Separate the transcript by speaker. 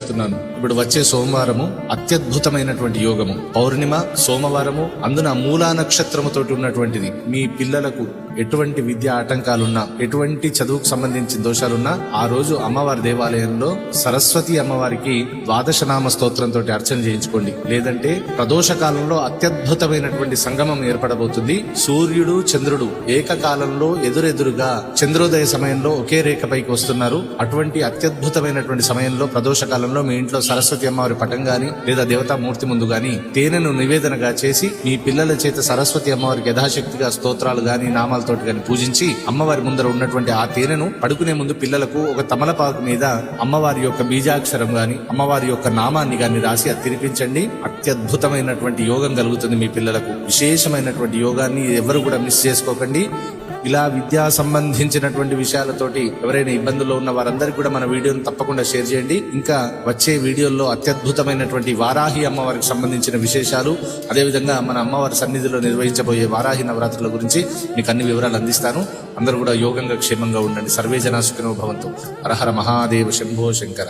Speaker 1: చెప్తున్నాను. ఇప్పుడు వచ్చే సోమవారము అత్యద్భుతమైనటువంటి యోగము, పౌర్ణిమ సోమవారము, అందున మూలా నక్షత్రముతోటి ఉన్నటువంటిది. మీ పిల్లలకు ఎటువంటి విద్యా ఆటంకాలున్నా, ఎటువంటి చదువుకు సంబంధించిన దోషాలున్నా ఆ రోజు అమ్మవారి దేవాలయంలో సరస్వతి అమ్మవారికి ద్వాదశనామ స్తోత్రంతో అర్చన చేయించుకోండి. లేదంటే ప్రదోష కాలంలో అత్యద్భుతమైనటువంటి సంగమం ఏర్పడబోతుంది. సూర్యుడు చంద్రుడు ఏకకాలంలో ఎదురెదురుగా చంద్రోదయ సమయంలో ఒకే రేఖపైకి వస్తున్నారు. అటువంటి అత్యద్భుతమైనటువంటి సమయంలో ప్రదోష కాలంలో మీ ఇంట్లో సరస్వతి అమ్మవారి పటం గాని లేదా దేవతామూర్తి ముందు గాని తేనెను నివేదనగా చేసి మీ పిల్లల చేత సరస్వతి అమ్మవారికి యథాశక్తిగా స్తోత్రాలు గాని నామాలతోటి గాని పూజించి అమ్మవారి ముందర ఉన్నటువంటి ఆ తేనెను పడుకునే ముందు పిల్లలకు ఒక తమలపాకు మీద అమ్మవారి యొక్క బీజాక్షరం గాని అమ్మవారి యొక్క నామాన్ని గాని రాసి అది తినిపించండి. అత్యద్భుతమైనటువంటి యోగం కలుగుతుంది మీ పిల్లలకు. విశేషమైనటువంటి యోగాన్ని ఎవరు కూడా మిస్ చేసుకోకండి. ఇలా విద్యా సంబంధించినటువంటి విషయాలతోటి ఎవరైనా ఇబ్బందుల్లో ఉన్న వారందరికీ కూడా మన వీడియోను తప్పకుండా షేర్ చేయండి. ఇంకా వచ్చే వీడియోల్లో అత్యద్భుతమైనటువంటి వారాహి అమ్మవారికి సంబంధించిన విశేషాలు, అదేవిధంగా మన అమ్మవారి సన్నిధిలో నిర్వహించబోయే వారాహి నవరాత్రుల గురించి మీకు అన్ని వివరాలు అందిస్తాను. అందరూ కూడా యోగంగా క్షేమంగా ఉండండి. సర్వే జనా సుఖినో భవంతు. హర హర మహాదేవ శంభో శంకర.